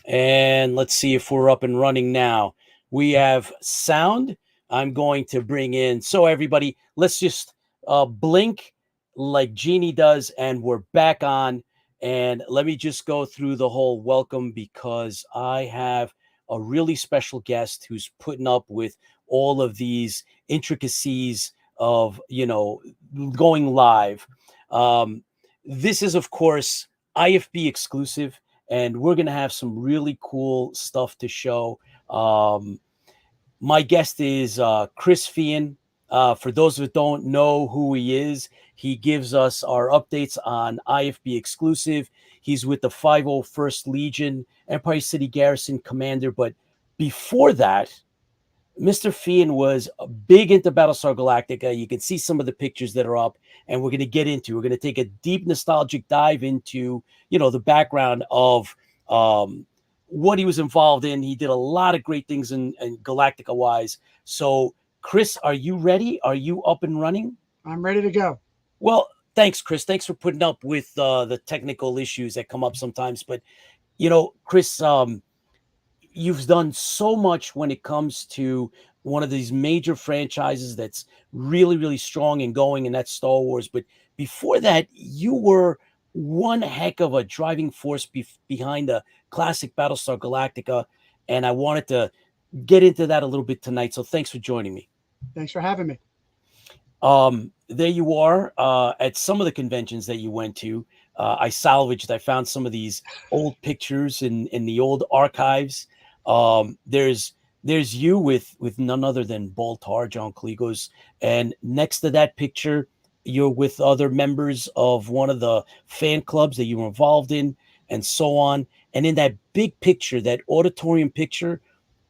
And let's see if we're up and running now. We have sound. I'm going to bring in. So everybody, let's just blink like Jeannie does, and we're back on. And let me just go through the whole welcome, because I have a really special guest who's putting up with all of these intricacies of, going live. This is, of course, IFB exclusive, and we're going to have some really cool stuff to show. My guest is Chris Feehan. For those that don't know who he is, he gives us our updates on IFB exclusive. He's with the 501st Legion, Empire City Garrison Commander. But before that, Mr. Feehan was big into Battlestar Galactica. You can see some of the pictures that are up, and we're going to take a deep nostalgic dive into, the background of what he was involved in. He did a lot of great things in Galactica wise. So, Chris, are you ready? Are you up and running? I'm ready to go. Well, thanks, Chris. Thanks for putting up with the technical issues that come up sometimes. But, Chris, you've done so much when it comes to one of these major franchises that's really, really strong and going, and that's Star Wars. But before that, you were one heck of a driving force behind the classic Battlestar Galactica. And I wanted to get into that a little bit tonight. So thanks for joining me. Thanks for having me. There you are at some of the conventions that you went to. I found some of these old pictures in the old archives. There's you with none other than Baltar, John Clegos, and next to that picture, you're with other members of one of the fan clubs that you were involved in, and so on. And in that big picture, that auditorium picture,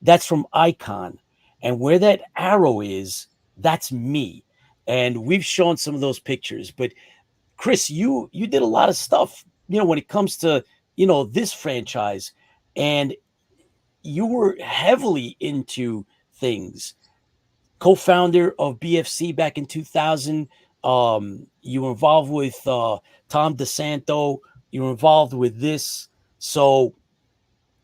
that's from Icon, and where that arrow is, that's me. And we've shown some of those pictures. But Chris, you did a lot of stuff, when it comes to this franchise, and you were heavily into things. Co-founder of BFC back in 2000. You were involved with Tom DeSanto. You were involved with this. So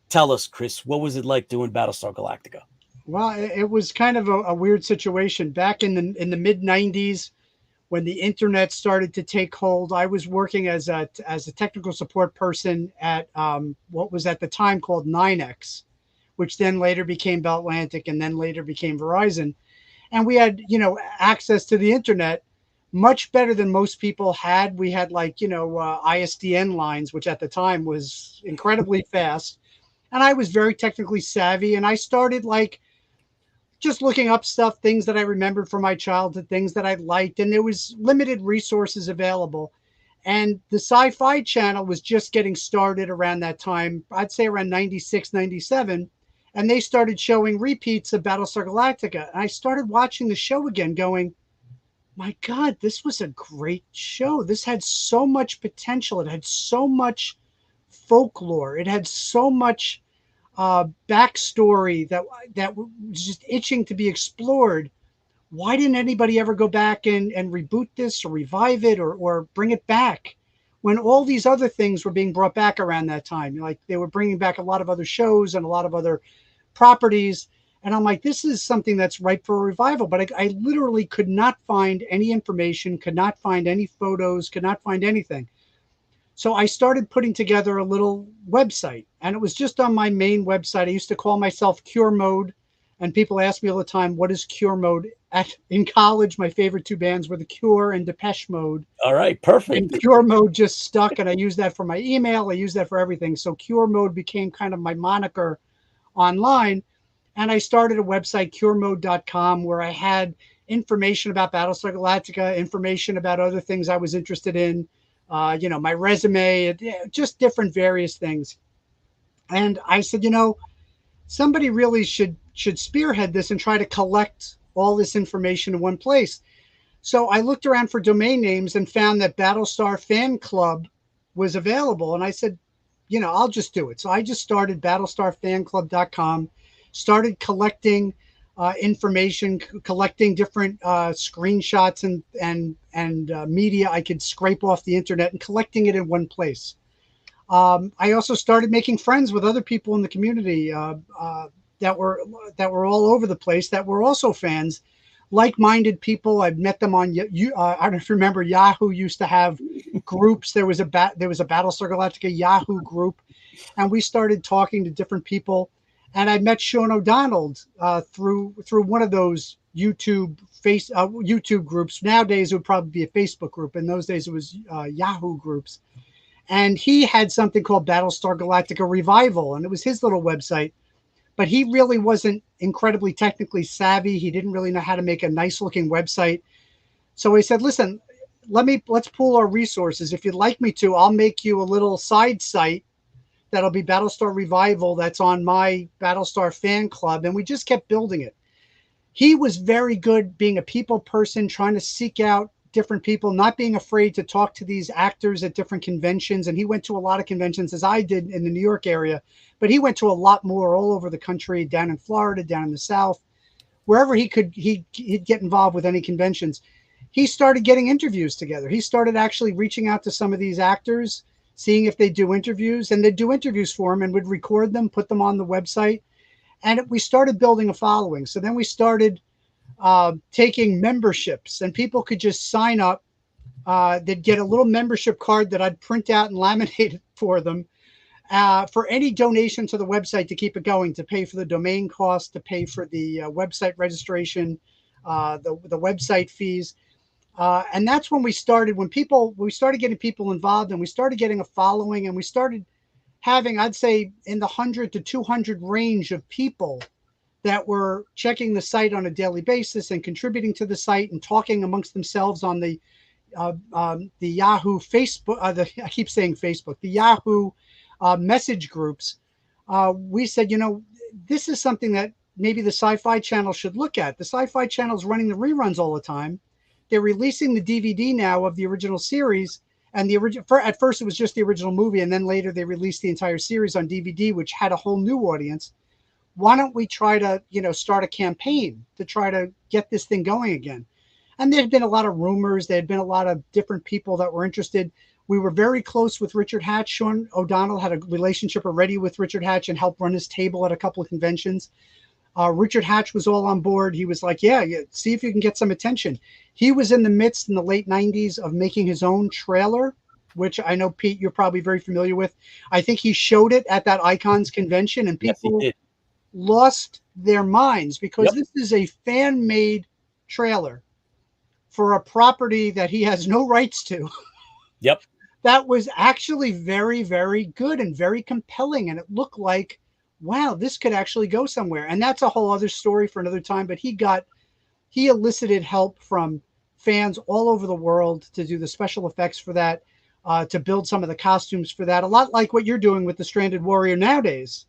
tell us, Chris, what was it like doing Battlestar Galactica? Well, it was kind of a weird situation back in the mid 90s when the internet started to take hold. I was working as a technical support person at what was at the time called 9X, which then later became Bell Atlantic and then later became Verizon. And we had, access to the internet much better than most people had. We had ISDN lines, which at the time was incredibly fast. And I was very technically savvy. And I started just looking up stuff, things that I remembered from my childhood, things that I liked. And there was limited resources available. And the Sci-Fi Channel was just getting started around that time. I'd say around 96, 97. And they started showing repeats of Battlestar Galactica. And I started watching the show again going, my God, this was a great show. This had so much potential. It had so much folklore. It had so much backstory that was just itching to be explored. Why didn't anybody ever go back and reboot this or revive it or bring it back when all these other things were being brought back around that time? Like they were bringing back a lot of other shows and a lot of other properties. And I'm like, this is something that's ripe for a revival. But I literally could not find any information, could not find any photos, could not find anything. So I started putting together a little website, and it was just on my main website. I used to call myself Cure Mode, and people ask me all the time, "What is Cure Mode?" In college, my favorite two bands were The Cure and Depeche Mode, All right, and perfect. Cure Mode just stuck, and I use that for my email. I use that for everything. So Cure Mode became kind of my moniker online, and I started a website, curemode.com, where I had information about Battlestar Galactica, information about other things I was interested in, my resume, just different various things. And I said, somebody really should spearhead this and try to collect all this information in one place. So I looked around for domain names and found that Battlestar Fan Club was available. And I said, I'll just do it. So I just started battlestarfanclub.com, started collecting information, collecting different screenshots and media I could scrape off the internet and collecting it in one place. I also started making friends with other people in the community that were all over the place that were also fans, like-minded people. I've met them on I don't know if you remember, Yahoo used to have groups. There was a Battlestar Galactica Yahoo group, and we started talking to different people. And I met Sean O'Donnell through one of those YouTube groups. Nowadays it would probably be a Facebook group. In those days it was Yahoo groups, and he had something called Battlestar Galactica Revival, and it was his little website. But he really wasn't incredibly technically savvy. He didn't really know how to make a nice looking website. So he said, "Listen, let's pool our resources. If you'd like me to, I'll make you a little side site that'll be Battlestar Revival that's on my Battlestar fan club." And we just kept building it. He was very good being a people person, trying to seek out different people, not being afraid to talk to these actors at different conventions. And he went to a lot of conventions, as I did in the New York area, but he went to a lot more all over the country, down in Florida, down in the South, wherever he'd get involved with any conventions. He started getting interviews together. He started actually reaching out to some of these actors, seeing if they'd do interviews, and they'd do interviews for him and would record them, put them on the website. And we started building a following. So then we started taking memberships, and people could just sign up. They'd get a little membership card that I'd print out and laminate for them for any donation to the website to keep it going, to pay for the domain cost, to pay for the website registration, the website fees. And that's when we started. We started getting people involved, and we started getting a following, and we started having, I'd say, in the 100 to 200 range of people that were checking the site on a daily basis and contributing to the site and talking amongst themselves on the Yahoo Facebook. I keep saying Facebook, the Yahoo message groups. We said, this is something that maybe the Sci-Fi Channel should look at. The Sci-Fi Channel is running the reruns all the time. They're releasing the DVD now of the original series. And at first it was just the original movie, and then later they released the entire series on DVD, which had a whole new audience. Why don't we try to, start a campaign to try to get this thing going again? And there had been a lot of rumors. There had been a lot of different people that were interested. We were very close with Richard Hatch. Sean O'Donnell had a relationship already with Richard Hatch and helped run his table at a couple of conventions. Richard Hatch was all on board. He was like, yeah, see if you can get some attention. He was in the midst in the late 90s of making his own trailer, which I know, Pete, you're probably very familiar with. I think he showed it at that Icons convention, and Yes, he people did. lost their minds because Yep. this is a fan-made trailer for a property that he has no rights to. Yep. That was actually very, very good and very compelling. And it looked like, wow, this could actually go somewhere. And that's a whole other story for another time. But he elicited help from fans all over the world to do the special effects for that, to build some of the costumes for that. A lot like what you're doing with the Stranded Warrior nowadays.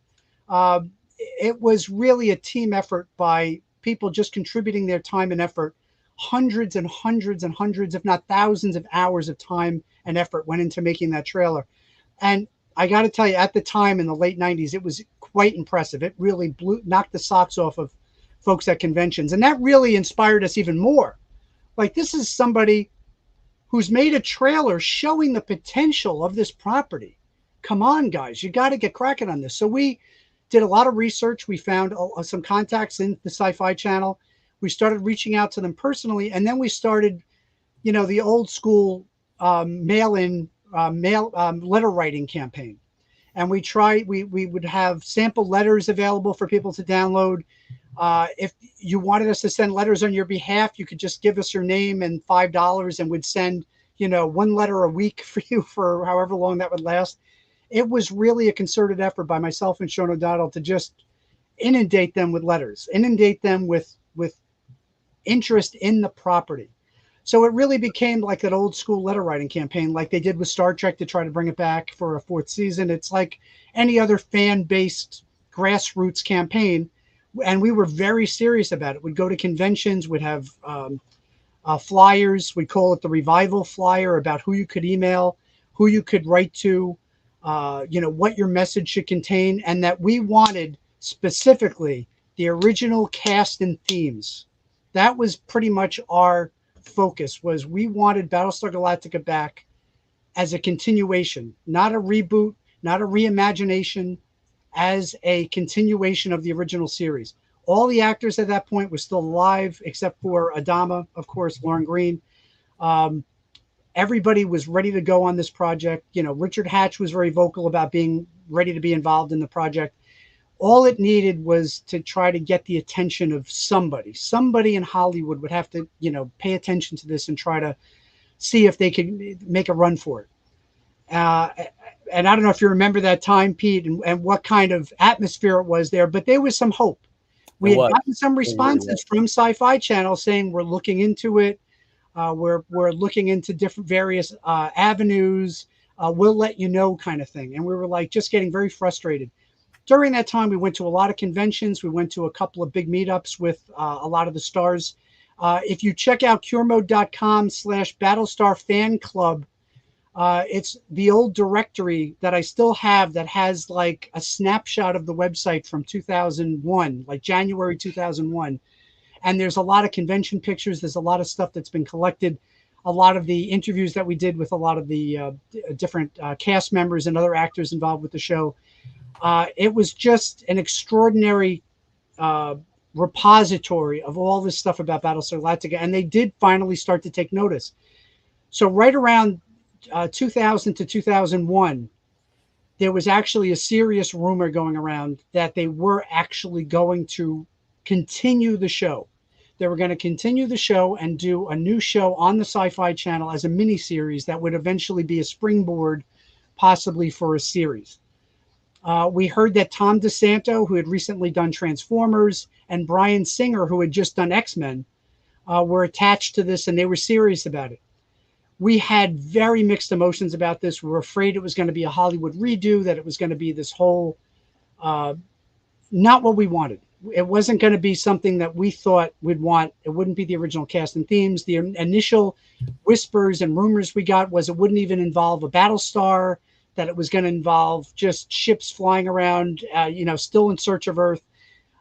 It was really a team effort by people just contributing their time and effort. Hundreds and hundreds and hundreds, if not thousands of hours of time and effort went into making that trailer. And I got to tell you, at the time in the late 90s, it was quite impressive. It really knocked the socks off of folks at conventions. And that really inspired us even more. Like, this is somebody who's made a trailer showing the potential of this property. Come on, guys, you got to get cracking on this. So we did a lot of research. We found some contacts in the Sci-Fi Channel. We started reaching out to them personally, and then we started, the old school mail-in mail letter writing campaign, and we would have sample letters available for people to download. If you wanted us to send letters on your behalf, you could just give us your name and $5, and we'd send, one letter a week for you for however long that would last. It was really a concerted effort by myself and Sean O'Donnell to just inundate them with letters, inundate them with interest in the property. So it really became like an old school letter writing campaign, like they did with Star Trek to try to bring it back for a fourth season. It's like any other fan based grassroots campaign. And we were very serious about it. We'd go to conventions, we'd have flyers. We'd call it the revival flyer about who you could email, who you could write to, what your message should contain, and that we wanted specifically the original cast and themes. That was pretty much our focus. Was we wanted Battlestar Galactica back as a continuation, not a reboot, not a reimagination, as a continuation of the original series. All the actors at that point were still alive, except for Adama, of course, Lauren Green. Um, Everybody was ready to go on this project. Richard Hatch was very vocal about being ready to be involved in the project. All it needed was to try to get the attention of somebody. Somebody in Hollywood would have to, pay attention to this and try to see if they could make a run for it. And I don't know if you remember that time, Pete, and what kind of atmosphere it was there, but there was some hope. We had gotten some responses from Sci-Fi Channel saying we're looking into it. We're looking into different various avenues. We'll let you know, kind of thing. And we were like just getting very frustrated. During that time, we went to a lot of conventions. We went to a couple of big meetups with a lot of the stars. If you check out curemode.com/Battlestar Fan Club, it's the old directory that I still have that has like a snapshot of the website from 2001, like January 2001. And there's a lot of convention pictures. There's a lot of stuff that's been collected. A lot of the interviews that we did with a lot of the different cast members and other actors involved with the show. It was just an extraordinary repository of all this stuff about Battlestar Galactica. And they did finally start to take notice. So right around 2000 to 2001, there was actually a serious rumor going around that they were actually going to continue the show. They were going to continue the show and do a new show on the Sci-Fi Channel as a mini series that would eventually be a springboard, possibly for a series. We heard that Tom DeSanto, who had recently done Transformers, and Bryan Singer, who had just done X-Men, were attached to this, and they were serious about it. We had very mixed emotions about this. We were afraid it was going to be a Hollywood redo, that it was going to be this whole, not what we wanted. It wasn't going to be something that we thought we'd want. It wouldn't be the original cast and themes. The initial whispers and rumors we got was it wouldn't even involve a Battlestar, that it was going to involve just ships flying around, still in search of Earth.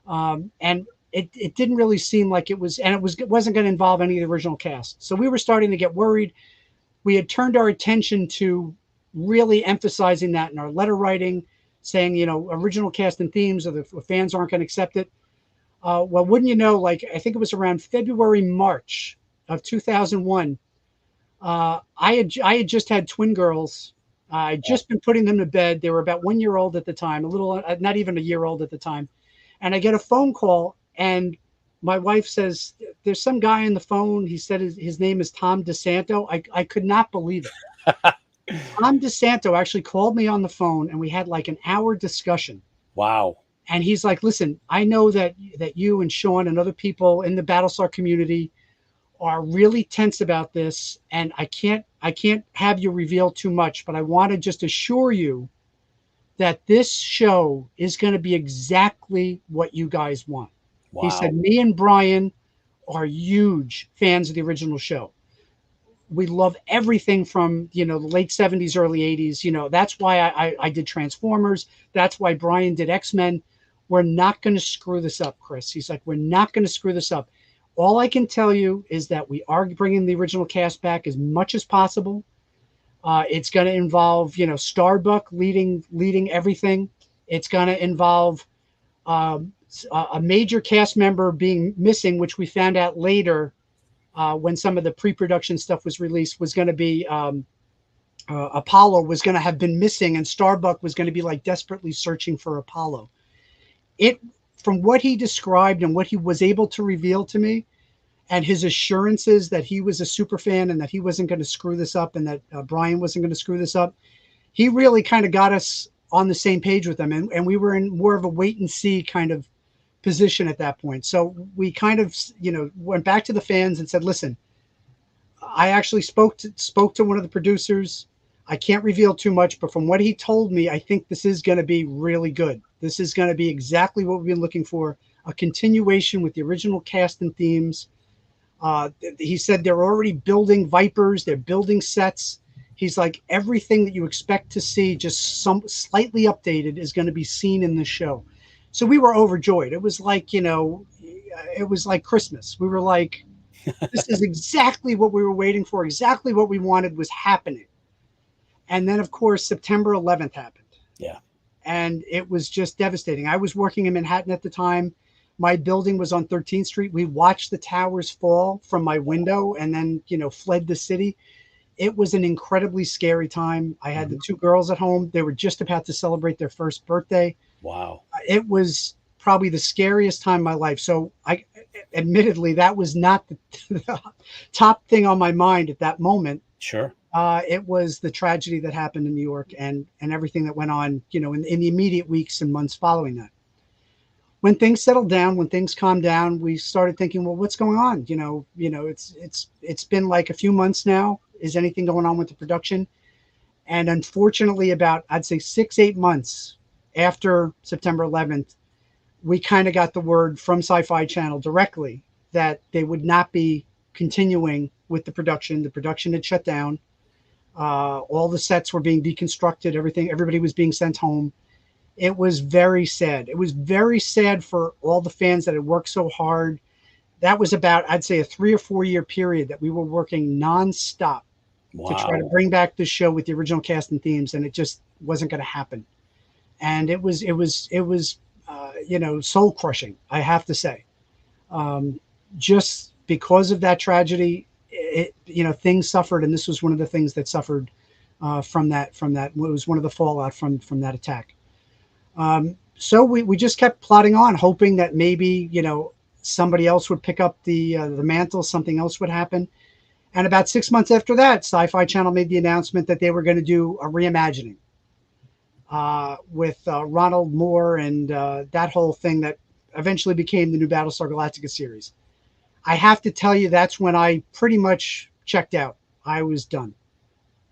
And it didn't really seem like it was, and it wasn't going to involve any of the original cast. So we were starting to get worried. We had turned our attention to really emphasizing that in our letter writing, saying, original cast and themes, or the fans aren't going to accept it. Well, wouldn't you know, like, I think it was around February, March of 2001. I had just had twin girls. I'd just been putting them to bed. They were about 1 year old at the time, not even a year old at the time. And I get a phone call, and my wife says, there's some guy on the phone. He said his name is Tom DeSanto. I could not believe it. Tom DeSanto actually called me on the phone, and we had like an hour discussion. Wow. And he's like, listen, I know that you and Sean and other people in the Battlestar community are really tense about this, and I can't have you reveal too much, but I want to just assure you that this show is going to be exactly what you guys want. Wow. He said, me and Brian are huge fans of the original show. We love everything from, the late 70s, early 80s. That's why I did Transformers. That's why Brian did X-Men. We're not going to screw this up, Chris. He's like, we're not going to screw this up. All I can tell you is that we are bringing the original cast back as much as possible. It's going to involve, Starbuck leading everything. It's going to involve a major cast member being missing, which we found out later when some of the pre-production stuff was released, was going to be Apollo was going to have been missing, and Starbuck was going to be like desperately searching for Apollo. It, from what he described and what he was able to reveal to me, and his assurances that he was a super fan and that he wasn't going to screw this up, and that Brian wasn't going to screw this up, he really kind of got us on the same page with them, and we were in more of a wait and see kind of position at that point. So we kind of, went back to the fans and said, listen, I actually spoke to one of the producers. I can't reveal too much, but from what he told me, I think this is going to be really good. This is going to be exactly what we've been looking for, a continuation with the original cast and themes. He said they're already building Vipers, they're building sets. He's like, everything that you expect to see, just some slightly updated, is going to be seen in the show. So we were overjoyed. It was like, it was like Christmas. We were like, this is exactly what we were waiting for. Exactly what we wanted was happening. And then, of course, September 11th happened. Yeah. And it was just devastating. I was working in Manhattan at the time. My building was on 13th Street. We watched the towers fall from my window and then, fled the city. It was an incredibly scary time. I had the two girls at home. They were just about to celebrate their first birthday. Wow. It was probably the scariest time of my life. So admittedly, that was not the top thing on my mind at that moment. Sure. It was the tragedy that happened in New York and everything that went on, in the immediate weeks and months following that. When things settled down, when things calmed down, we started thinking, well, what's going on? It's been like a few months now. Is anything going on with the production? And unfortunately, about, I'd say 6-8 months after September 11th, we kind of got the word from Sci-Fi Channel directly that they would not be continuing with the production. The production had shut down. All the sets were being deconstructed. Everybody was being sent home. It was very sad. It was very sad for all the fans that had worked so hard. That was about, I'd say, a 3 or 4 year period that we were working nonstop to try to bring back the show with the original cast and themes, and it just wasn't going to happen. And it was soul crushing, I have to say. Just because of that tragedy, things suffered, and this was one of the things that suffered from that. It was one of the fallout from that attack. So we just kept plodding on, hoping that maybe somebody else would pick up the mantle, something else would happen. And about 6 months after that, Sci-Fi Channel made the announcement that they were going to do a reimagining with Ronald Moore and that whole thing that eventually became the new Battlestar Galactica series. I have to tell you, that's when I pretty much checked out. I was done.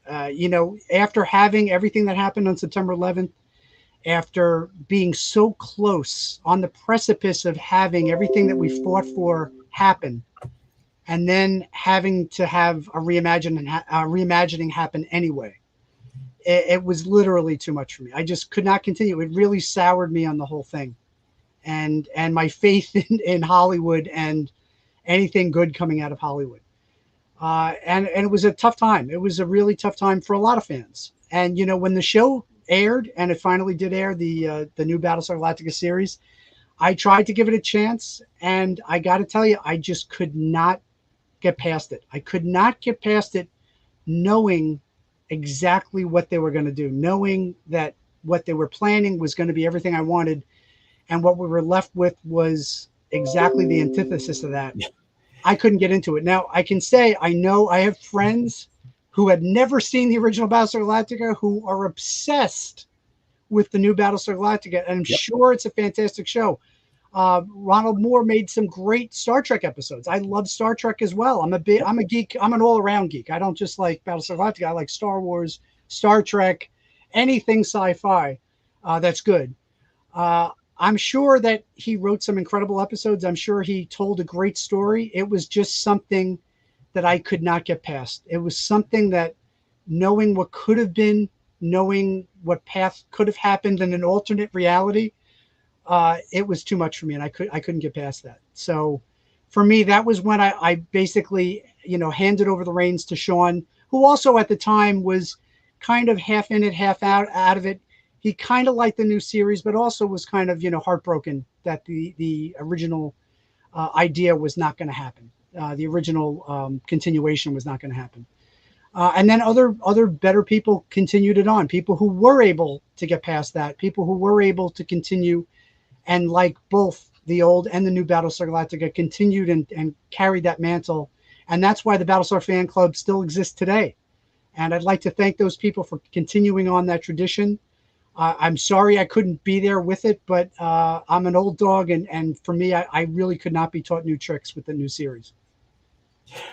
After having everything that happened on September 11th, after being so close on the precipice of having everything that we fought for happen, and then having to have a reimagining happen anyway, it was literally too much for me. I just could not continue. It really soured me on the whole thing, and my faith in Hollywood and anything good coming out of Hollywood. And it was a tough time. It was a really tough time for a lot of fans. And when the show aired, and it finally did air, the new Battlestar Galactica series, I tried to give it a chance, and I got to tell you, I just could not get past it. I could not get past it, knowing exactly what they were going to do, knowing that what they were planning was going to be everything I wanted, and what we were left with was exactly the antithesis of that. I couldn't get into it. Now, I can say I know I have friends who had never seen the original Battlestar Galactica who are obsessed with the new Battlestar Galactica, and I'm sure it's a fantastic show. Ronald Moore made some great Star Trek episodes. I love Star Trek as well. I'm a geek. I'm an all-around geek. I don't just like Battlestar Galactica. I like Star Wars, Star Trek, anything sci-fi that's good. I'm sure that he wrote some incredible episodes. I'm sure he told a great story. It was just something that I could not get past. It was something that, knowing what could have been, knowing what path could have happened in an alternate reality, it was too much for me, and I couldn't get past that. So for me, that was when I basically, handed over the reins to Sean, who also at the time was kind of half in it, half out of it. He kind of liked the new series, but also was kind of, heartbroken that the original idea was not going to happen. The original continuation was not going to happen. And then other better people continued it on. People who were able to get past that. People who were able to continue and like both the old and the new Battlestar Galactica continued and carried that mantle. And that's why the Battlestar fan club still exists today. And I'd like to thank those people for continuing on that tradition. I'm sorry I couldn't be there with it, but I'm an old dog, and for me, I really could not be taught new tricks with the new series.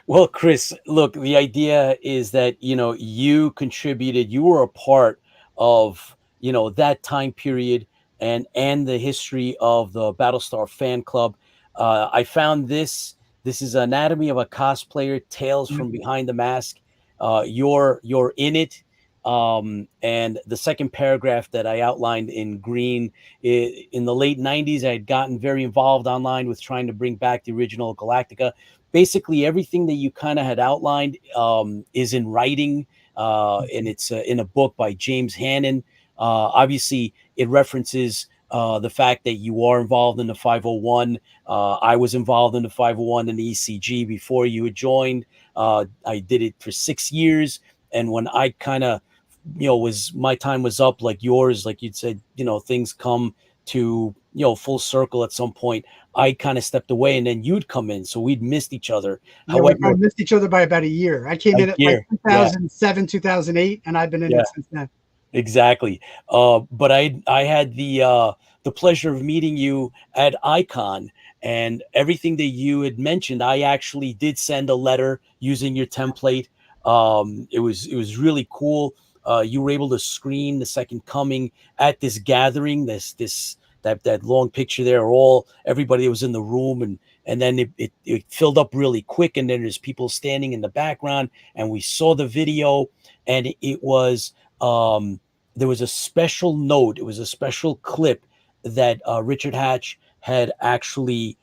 Well, Chris, look, the idea is that, you contributed, you were a part of, that time period and the history of the Battlestar fan club. I found this is Anatomy of a Cosplayer, Tales from Behind the Mask. You're in it. And the second paragraph that I outlined in green, in the late 90s, I had gotten very involved online with trying to bring back the original Galactica. Basically everything that you kind of had outlined is in writing, and it's in a book by James Hannon. Obviously, it references the fact that you are involved in the 501. I was involved in the 501 and the ECG before you had joined. I did it for 6 years, and when I kind of, was my time was up, like yours, like you'd said, things come to full circle at some point. I kind of stepped away and then you'd come in. So we'd missed each other. Yeah, we However, probably missed each other by about a year. I came a in at like year. Yeah. 2007, 2008, and I've been in Yeah. it since then. Exactly. But I had the pleasure of meeting you at Icon, and everything that you had mentioned, I actually did send a letter using your template. It was really cool. You were able to screen the Second Coming at this gathering. That long picture there, all everybody that was in the room, and then it filled up really quick, and then there's people standing in the background, and we saw the video, and it was there was a special note. It was a special clip that Richard Hatch had actually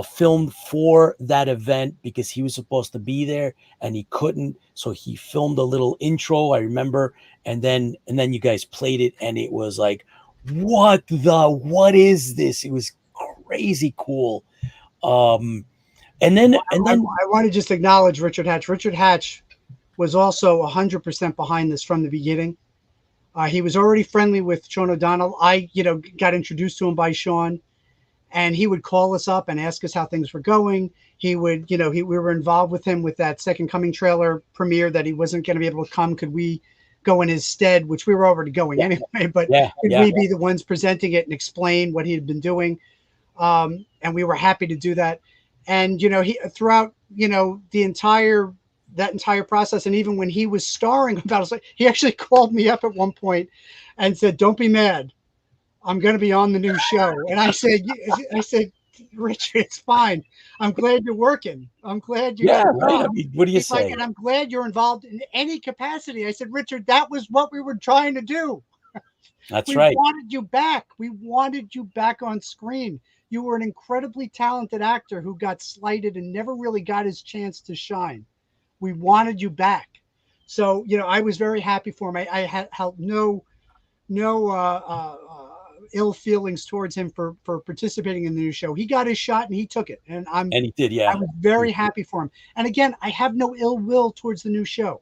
filmed for that event because he was supposed to be there and he couldn't. So he filmed a little intro, I remember, and then you guys played it, and it was like, what is this? It was crazy cool. Um, and then I want to just acknowledge Richard Hatch. Richard Hatch was also 100% behind this from the beginning. He was already friendly with Sean O'Donnell. I, got introduced to him by Sean, and he would call us up and ask us how things were going. He would, we were involved with him with that Second Coming trailer premiere that he wasn't going to be able to come. Could we go in his stead, which we were already going anyway, but yeah, could yeah, we be the ones presenting it and explain what he had been doing? And we were happy to do that. And, he throughout, the entire process. And even when he was starring on Battlestar, he actually called me up at one point and said, "Don't be mad. I'm going to be on the new show." And I said, "Richard, it's fine. I'm glad you're working. I'm glad you yeah. got a Right. I job." mean, what do you He's like, say? "And I'm glad you're involved in any capacity." I said, "Richard, that was what we were trying to do. That's We right. wanted you back. We wanted you back on screen. You were an incredibly talented actor who got slighted and never really got his chance to shine. We wanted you back." So, I was very happy for him. I had no ill feelings towards him for participating in the new show. He got his shot and he took it, and And he did. I Yeah. was very happy for him. And again, I have no ill will towards the new show.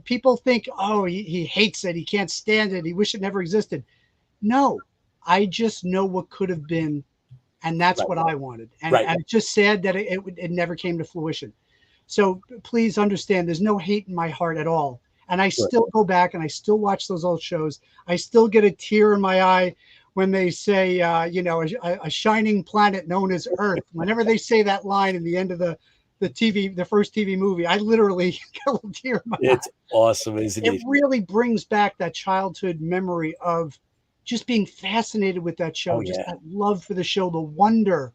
People think, oh, he hates it, he can't stand it, he wish it never existed. No, I just know what could have been, and that's Right. what I wanted. And Right. I'm just sad that it never came to fruition. So please understand, there's no hate in my heart at all. And I Right. still go back and I still watch those old shows. I still get a tear in my eye when they say, a shining planet known as Earth. Whenever they say that line in the end of the first TV movie, I literally get a little tear in my eye. It's awesome, isn't It it? really brings back that childhood memory of just being fascinated with that Oh show, just yeah. that love for the show, the wonder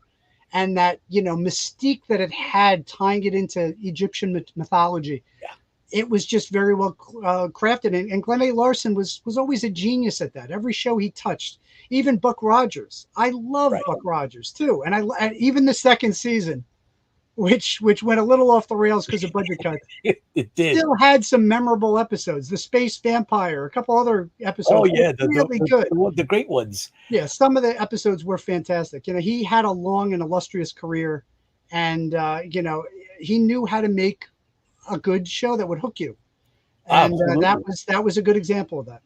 and that mystique that it had, tying it into Egyptian mythology. Yeah. It was just very well crafted, and Glenn A. Larson was always a genius at that. Every show he touched, even Buck Rogers. I love Right. Buck Rogers too, and even the second season, which went a little off the rails because of budget cuts, It did. still had some memorable episodes. The Space Vampire, a couple other Oh episodes were yeah. really good. The great ones. Yeah, some of the episodes were fantastic. He had a long and illustrious career, and he knew how to make a good show that would hook you. And Absolutely. that was a good example of that.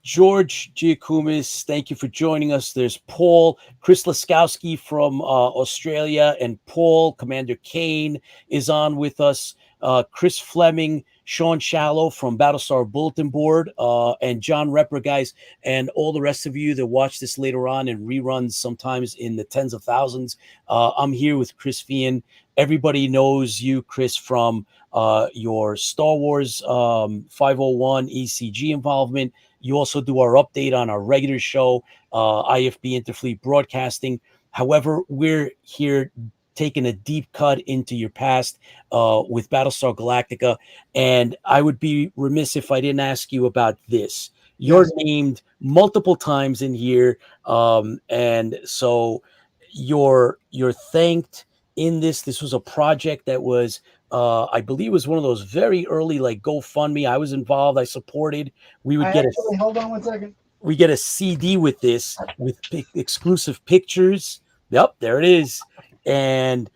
George Giacomis, thank you for joining us. There's Paul, Chris Laskowski from Australia, and Paul, Commander Kane is on with us. Chris Fleming, Sean Shallow from Battlestar Bulletin Board, and John Repper, guys, and all the rest of you that watch this later on and reruns sometimes in the tens of thousands. I'm here with Chris Feehan. Everybody knows you, Chris, from your Star Wars 501 ECG involvement. You also do our update on our regular show, IFB Interfleet Broadcasting. However, we're here taking a deep cut into your past with Battlestar Galactica. And I would be remiss if I didn't ask you about this. You're named multiple times in here. And so you're thanked in this. This was a project that was I believe it was one of those very early like GoFundMe. I was involved. I supported. We would get hold on one second. we get a CD with this with exclusive pictures. Yep, there it is. And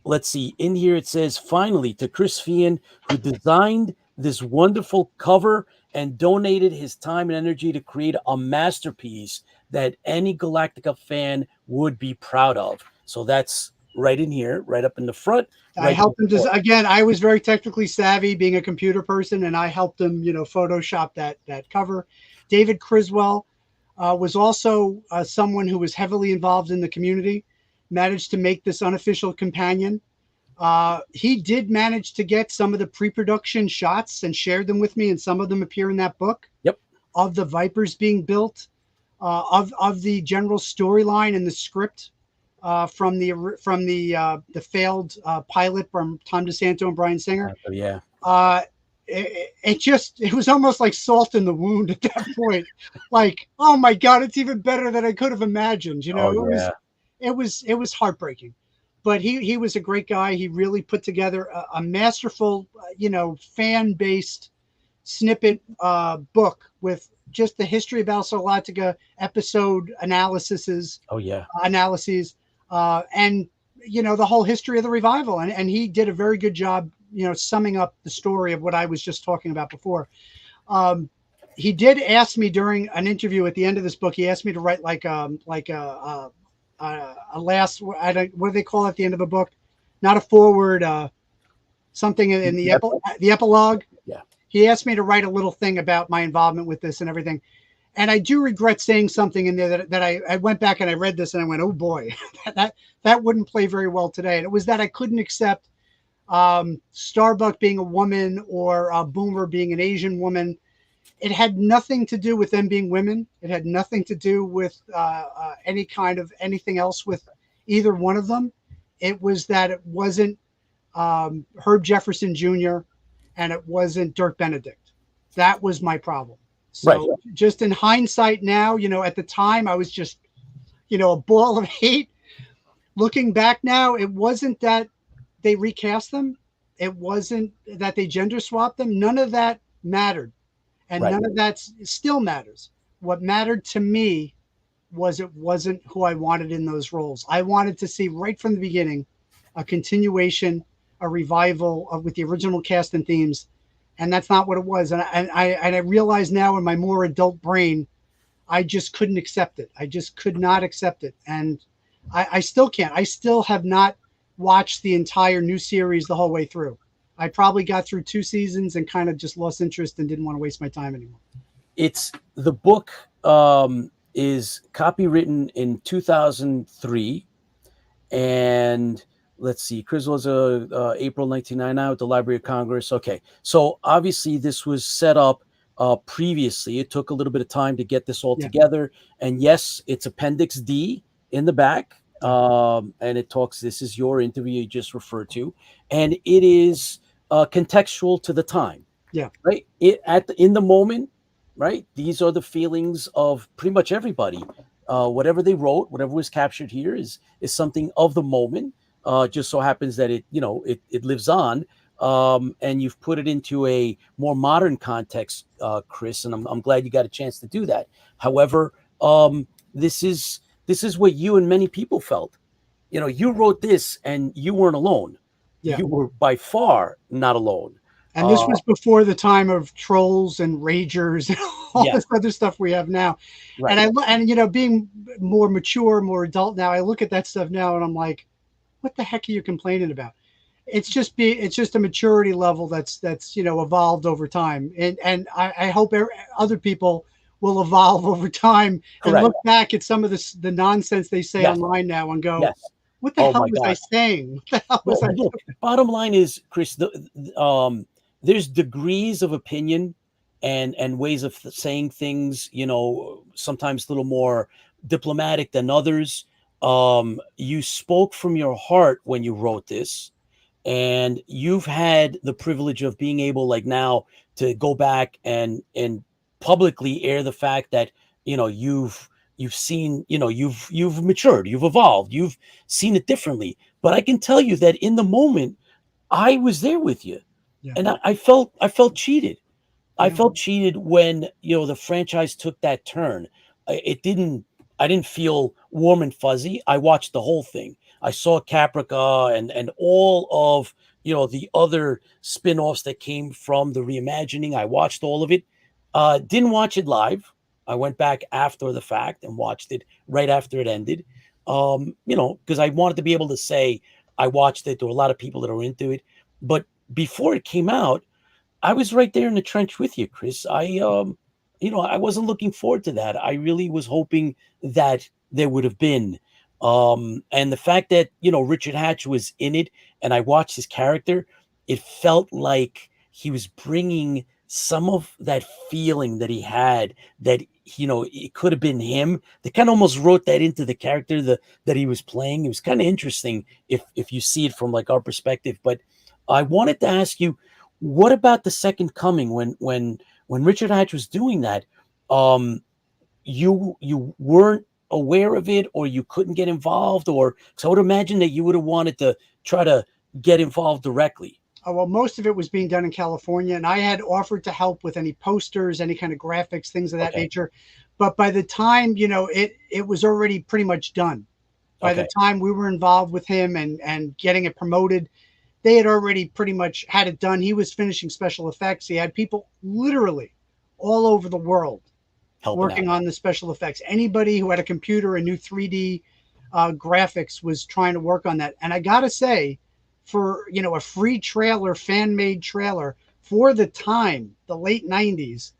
let's see. In here it says, finally, to Chris Feehan, who designed this wonderful cover and donated his time and energy to create a masterpiece that any Galactica fan would be proud of. So that's right in here, right up in the front. I helped him again. I was very technically savvy, being a computer person, and I helped him, Photoshop that cover. David Criswell was also someone who was heavily involved in the community. Managed to make this unofficial companion. He did manage to get some of the pre-production shots and shared them with me, and some of them appear in that book. Yep. Of the Vipers being built, of the general storyline and the script. From the failed pilot from Tom DeSanto and Brian Singer. Yeah. It was almost like salt in the wound at that point. Like, oh my God, it's even better than I could have imagined. It was heartbreaking. But he was a great guy. He really put together a masterful, fan-based snippet book with just the history of Battlestar Galactica episode analyses. Analyses. And the whole history of the revival, and he did a very good job summing up the story of what I was just talking about before. He did ask me during an interview at the end of this book, he asked me to write like a last, what do they call it at the end of a book, not a forward, something in the epilogue. Yeah, he asked me to write a little thing about my involvement with this and everything. And I do regret saying something in there that I went back and I read this and I went, oh boy, that wouldn't play very well today. And it was that I couldn't accept Starbuck being a woman or Boomer being an Asian woman. It had nothing to do with them being women. It had nothing to do with any kind of anything else with either one of them. It was that it wasn't Herb Jefferson Jr. and it wasn't Dirk Benedict. That was my problem. So just in hindsight now, at the time I was just, a ball of hate. Looking back now, it wasn't that they recast them. It wasn't that they gender swapped them. None of that mattered. And none of that still matters. What mattered to me was it wasn't who I wanted in those roles. I wanted to see right from the beginning a continuation, a revival with the original cast and themes. And that's not what it was. And I realize now in my more adult brain, I just couldn't accept it. I just could not accept it. And I still can't. I still have not watched the entire new series the whole way through. I probably got through 2 seasons and kind of just lost interest and didn't want to waste my time anymore. It's the book is copywritten in 2003. And let's see, Chris was April 1999 with the Library of Congress. Okay, so obviously this was set up previously. It took a little bit of time to get this all together. And yes, it's Appendix D in the back. And it talks, this is your interview you just referred to. And it is contextual to the time. Yeah. Right? In the moment, right? These are the feelings of pretty much everybody. Whatever they wrote, whatever was captured here is something of the moment. Just so happens that it lives on, and you've put it into a more modern context, Chris. And I'm glad you got a chance to do that. However, this is what you and many people felt. You wrote this, and you weren't alone. Yeah. You were by far not alone. And this was before the time of trolls and ragers and all Yeah, this other stuff we have now. right. And being more mature, more adult now, I look at that stuff now and I'm like, what the heck are you complaining about? It's just a maturity level that's evolved over time, and I hope other people will evolve over time and Correct. look back at some of the nonsense they say Yes. online now and go, Yes. what the Oh hell my was I God. saying? What the hell was Well, I look, doing? bottom line is, Chris, there's degrees of opinion and ways of saying things, sometimes a little more diplomatic than others. You spoke from your heart when you wrote this, and you've had the privilege of being able, like now, to go back and publicly air the fact that you've seen, you've matured, you've evolved, you've seen it differently. But I can tell you that in the moment, I was there with you, Yeah, and I felt cheated. I yeah. felt cheated when the franchise took that turn. It didn't. I didn't feel warm and fuzzy. I watched the whole thing. I saw Caprica and all of the other spin-offs that came from the reimagining. I watched all of it. Didn't watch it live. I went back after the fact and watched it right after it ended. Because I wanted to be able to say I watched it. There were a lot of people that are into it, but before it came out, I was right there in the trench with you, Chris. I wasn't looking forward to that. I really was hoping that there would have been, and the fact that Richard Hatch was in it, and I watched his character, it felt like he was bringing some of that feeling that he had, that it could have been him. They kind of almost wrote that into the character that he was playing. It was kind of interesting if you see it from like our perspective. But I wanted to ask you, what about the second coming when Richard Hatch was doing that? Um, you weren't aware of it, or you couldn't get involved, or because I would imagine that you would have wanted to try to get involved directly. Well, most of it was being done in California, and I had offered to help with any posters, any kind of graphics, things of that Okay. nature. But by the time it was already pretty much done. By the Okay. time we were involved with him and getting it promoted, they had already pretty much had it done. He was finishing special effects. He had people literally all over the world Helping out. working on the special effects. Anybody who had a computer and knew 3D graphics was trying to work on that. And I gotta say, for a free trailer, fan made trailer for the time, the late '90s,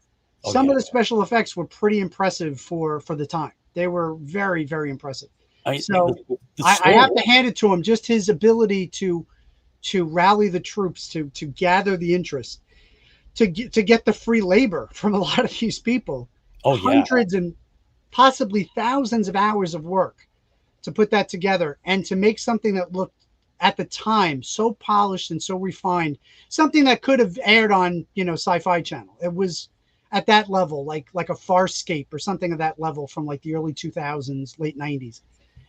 Oh some yeah. of the special effects were pretty impressive for the time. They were very very impressive. I So the I story. have to hand it to him. Just his ability to rally the troops, to gather the interest, to get the free labor from a lot of these people, Oh yeah. hundreds and possibly thousands of hours of work to put that together and to make something that looked at the time so polished and so refined, something that could have aired on Sci-Fi Channel. It was at that level, like a Farscape or something of that level from like the early 2000s, late 90s.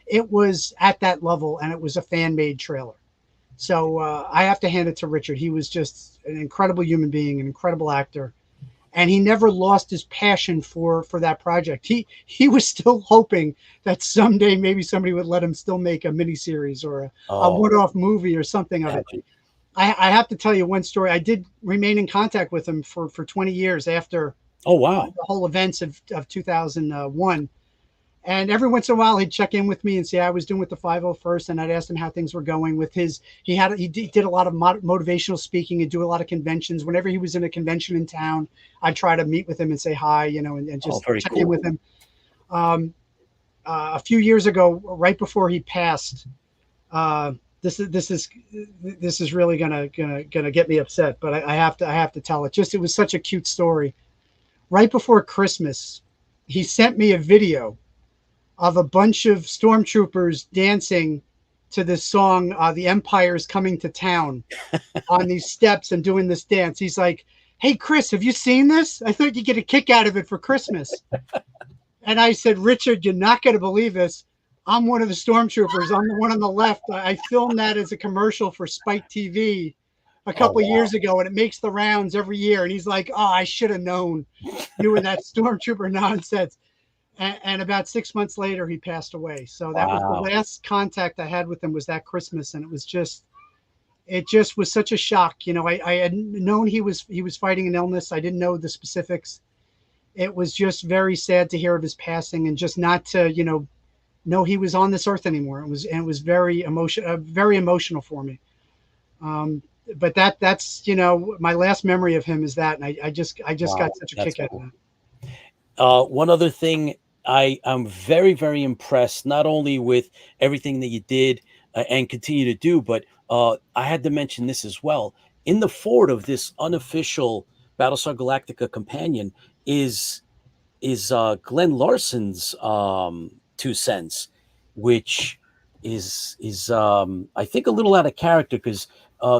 It was at that level, and it was a fan made trailer. So I have to hand it to Richard. He was just an incredible human being, an incredible actor, and he never lost his passion for that project. He was still hoping that someday maybe somebody would let him still make a miniseries or a Oh, one-off movie or something of it. imagine. I have to tell you one story. I did remain in contact with him for 20 years after Oh wow. the whole events of 2001. And every once in a while, he'd check in with me and say how I was doing with the 501st, and I'd ask him how things were going with his. He did a lot of motivational speaking and do a lot of conventions. Whenever he was in a convention in town, I'd try to meet with him and say hi, and Oh, just very check in cool. with him. Um, a few years ago, right before he passed, uh, this is really gonna get me upset, but I have to tell it. Just it was such a cute story. Right before Christmas, he sent me a video of a bunch of stormtroopers dancing to this song, "The Empire is Coming to Town," on these steps and doing this dance. He's like, "Hey, Chris, have you seen this? I thought you'd get a kick out of it for Christmas." And I said, "Richard, you're not going to believe this. I'm one of the stormtroopers. I'm the one on the left. I filmed that as a commercial for Spike TV a Oh couple of wow. years ago, and it makes the rounds every year." And he's like, "Oh, I should have known you and that stormtrooper nonsense." And about 6 months later, he passed away. So that was the Wow. last contact I had with him, was that Christmas, and it was just it just was such a shock. I had known he was fighting an illness. I didn't know the specifics. It was just very sad to hear of his passing, and just not to know he was on this earth anymore. It was very emotional for me. Um, but that's my last memory of him is that, and I just got Wow, such a that's kick out of cool. that. One other thing, I'm very, very impressed not only with everything that you did and continue to do, but I had to mention this as well. In the forward of this unofficial Battlestar Galactica companion is Glenn Larson's 2 cents, which is I think a little out of character because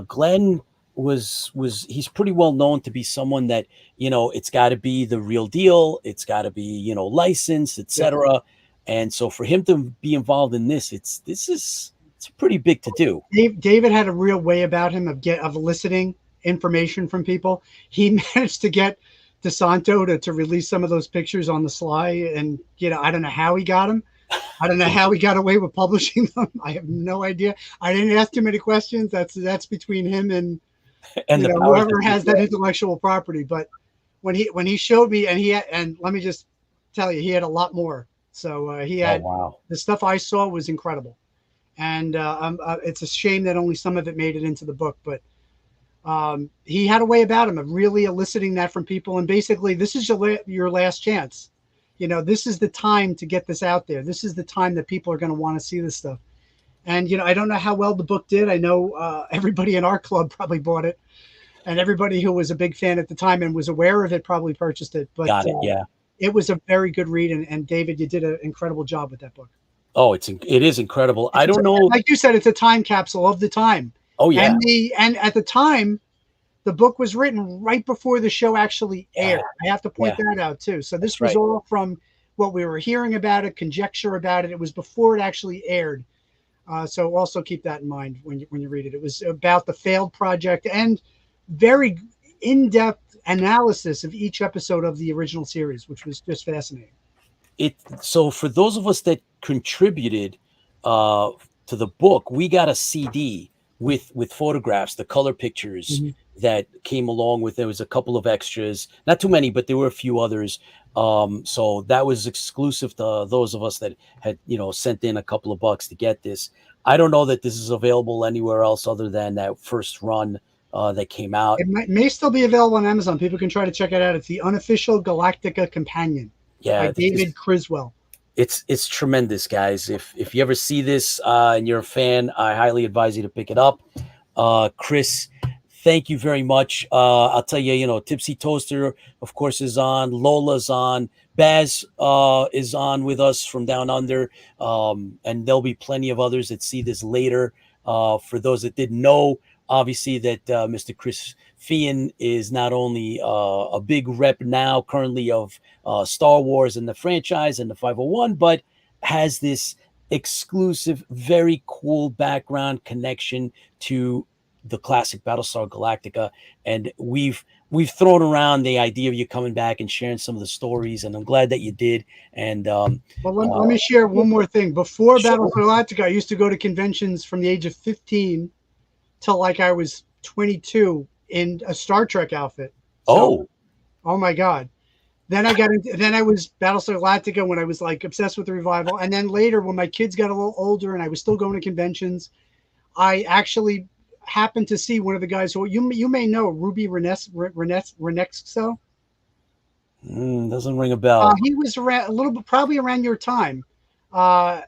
Glenn was he's pretty well known to be someone that it's got to be the real deal, it's got to be licensed, Yep. etc. And so for him to be involved in this, it's pretty big to do. David had a real way about him of eliciting information from people. He managed to get DeSanto to release some of those pictures on the sly, and I don't know how he got them. I don't know how he got away with publishing them. I have no idea. I didn't ask too many questions. That's between him and And the powers that whoever be. has that intellectual property. But when he showed me, and let me just tell you, he had a lot more. So he Oh had wow. the stuff I saw was incredible, and it's a shame that only some of it made it into the book. But he had a way about him of really eliciting that from people, and basically, this is your last chance. This is the time to get this out there. This is the time that people are going to want to see this stuff. And I don't know how well the book did. I know everybody in our club probably bought it, and everybody who was a big fan at the time and was aware of it probably purchased it. But Got it. Yeah. it was a very good read, and David, you did an incredible job with that book. Oh, it is incredible. I don't know. Like you said, it's a time capsule of the time, Oh yeah. and at the time, the book was written right before the show actually Yeah. aired. I have to point Yeah. that out too. So this That's was right. all from what we were hearing about it, conjecture about it. It was before it actually aired. So also keep that in mind when you read it. It was about the failed project and very in-depth analysis of each episode of the original series, which was just fascinating. So for those of us that contributed uh to the book, we got a CD with photographs, the color pictures Mhm. that came along with. There was a couple of extras, not too many, but there were a few others. So that was exclusive to those of us that had sent in a couple of bucks to get this. I don't know that this is available anywhere else other than that first run that came out. It may still be available on Amazon. People can try to check it out. It's the Unofficial Galactica Companion by Yeah, David Criswell. it's tremendous, guys. If you ever see this and you're a fan, I highly advise you to pick it up. Chris, thank you very much. I'll tell you, Tipsy Toaster, of course, is on. Lola's on. Baz is on with us from down under, and there'll be plenty of others that see this later. For those that didn't know, obviously that Mr. Chris Feehan is not only a big rep now currently of Star Wars and the franchise and the 501, but has this exclusive, very cool background connection to the classic Battlestar Galactica. And we've thrown around the idea of you coming back and sharing some of the stories, and I'm glad that you did. And Well, let me share one more thing. Before sure. Battlestar Galactica, I used to go to conventions from the age of 15 till like I was 22 in a Star Trek outfit. So, Oh, oh my God. Then I was Battlestar Galactica when I was like obsessed with the revival. And then later, when my kids got a little older and I was still going to conventions, I actually happened to see one of the guys who you may know, Ruby Renexo. doesn't ring a bell. He was around a little bit, probably around your time. Uh,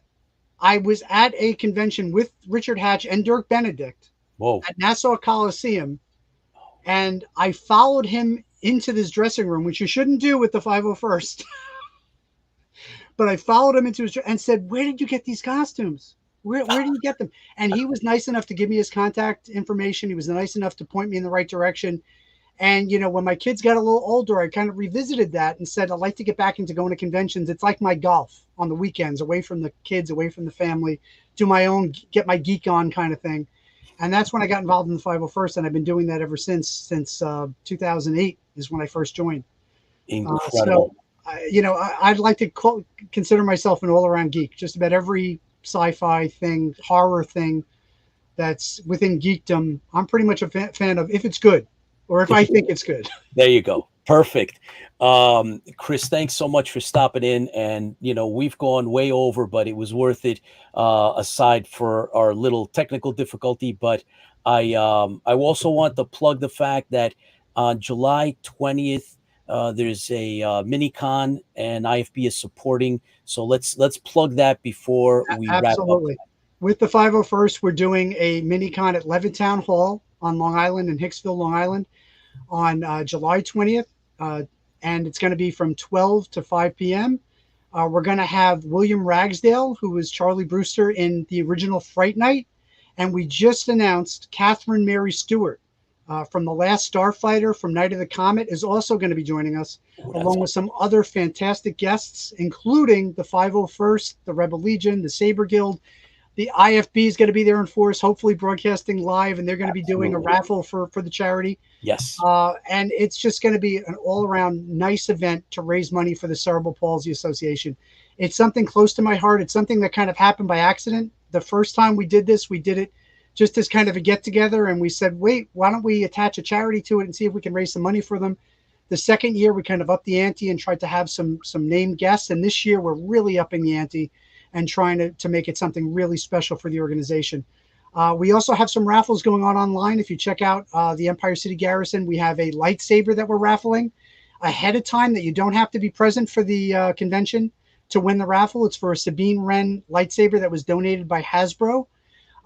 I was at a convention with Richard Hatch and Dirk Benedict Whoa. at Nassau Coliseum, and I followed him into this dressing room, which you shouldn't do with the 501st. But I followed him into his and said, "Where did you get these costumes? Where did you get them?" And he was nice enough to give me his contact information. He was nice enough to point me in the right direction. And when my kids got a little older, I kind of revisited that and said, I'd like to get back into going to conventions. It's like my golf on the weekends, away from the kids, away from the family, do my own, get my geek on kind of thing. And that's when I got involved in the 501st, and I've been doing that ever since 2008 is when I first joined. So, Incredible. I'd like to consider myself an all-around geek. Just about every sci-fi thing, horror thing, that's within geekdom, I'm pretty much a fan of if it's good or if I think it's good. There you go. Perfect. Chris, thanks so much for stopping in. And, we've gone way over, but it was worth it, aside for our little technical difficulty. But I also want to plug the fact that on July 20th, there's a mini con and IFB is supporting. So let's plug that before we wrap up. Absolutely. With the 501st, we're doing a mini con at Levittown Hall on Long Island in Hicksville, Long Island on July 20th. And it's going to be from 12 to 5 p.m. We're going to have William Ragsdale, who was Charlie Brewster in the original Fright Night. And we just announced Catherine Mary Stewart from The Last Starfighter from Night of the Comet is also going to be joining us, along with some other fantastic guests, including the 501st, the Rebel Legion, the Saber Guild. The IFB is going to be there in force, hopefully broadcasting live, and they're going to be doing a raffle for the charity. Yes. And it's just going to be an all-around nice event to raise money for the Cerebral Palsy Association. It's something close to my heart. It's something that kind of happened by accident. The first time we did this, we did it just as kind of a get-together, and we said, wait, why don't we attach a charity to it and see if we can raise some money for them? The second year, we kind of upped the ante and tried to have some named guests, and this year we're really upping the ante and trying to make it something really special for the organization. We also have some raffles going on online. If you check out the Empire City Garrison, we have a lightsaber that we're raffling ahead of time that you don't have to be present for the convention to win the raffle. It's for a Sabine Wren lightsaber that was donated by Hasbro.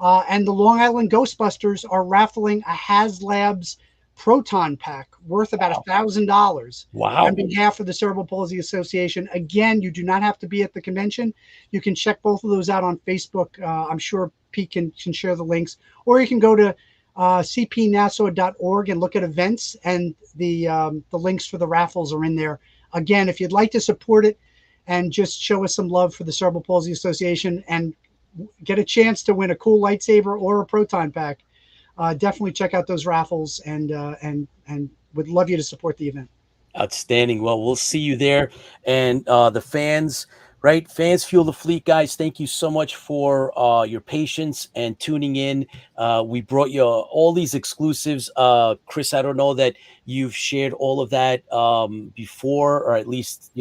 And the Long Island Ghostbusters are raffling a HasLabs Proton Pack worth about $1,000 on behalf of the Cerebral Palsy Association. Again, you do not have to be at the convention. You can check both of those out on Facebook. I'm sure Pete can share the links, or you can go to cpnassau.org and look at events, and the links for the raffles are in there. Again, if you'd like to support it and just show us some love for the Cerebral Palsy Association and get a chance to win a cool lightsaber or a proton pack, definitely check out those raffles, and would love you to support the event. Outstanding. Well, we'll see you there. And the fans, right? Fans Fuel the Fleet, guys. Thank you so much for your patience and tuning in. We brought you all these exclusives. Chris, I don't know that you've shared all of that before, or at least,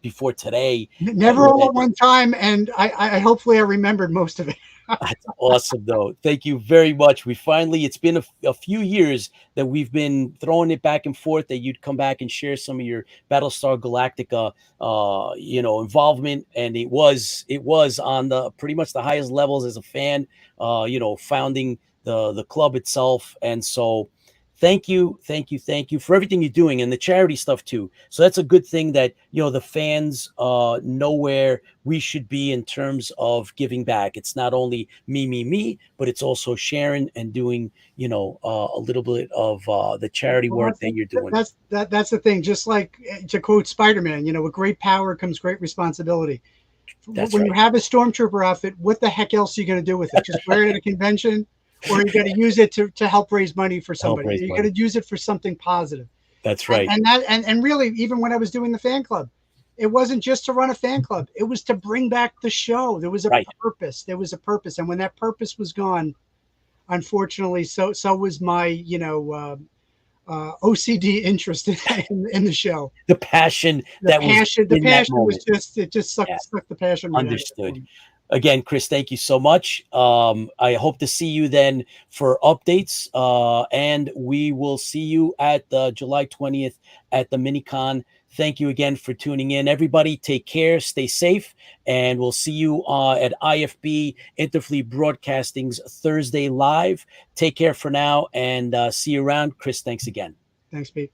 before today. Never all at one time. And I hopefully I remembered most of it. That's awesome, though. Thank you very much. It's been a few years that we've been throwing it back and forth, that you'd come back and share some of your Battlestar Galactica, involvement. And it was on the pretty much the highest levels as a fan, founding the club itself. And so thank you for everything you're doing, and the charity stuff too. So that's a good thing that, the fans know where we should be in terms of giving back. It's not only me, but it's also sharing and doing, a little bit of the charity work that you're doing. That's the thing. Just like, to quote Spider-Man, with great power comes great responsibility. When you have a stormtrooper outfit, what the heck else are you going to do with it? Just wear it at a convention? Or you got to use it to help raise money for somebody. You got to use it for something positive. That's right. And really, even when I was doing the fan club, it wasn't just to run a fan club. It was to bring back the show. There was a purpose. There was a purpose. And when that purpose was gone, unfortunately, so was my, OCD interest in the show. The passion was just sucked the passion. Understood. Again, Chris, thank you so much. I hope to see you then for updates, and we will see you at July 20th at the Minicon. Thank you again for tuning in. Everybody, take care, stay safe, and we'll see you at IFB Interfleet Broadcasting's Thursday Live. Take care for now, and see you around. Chris, thanks again. Thanks, Pete.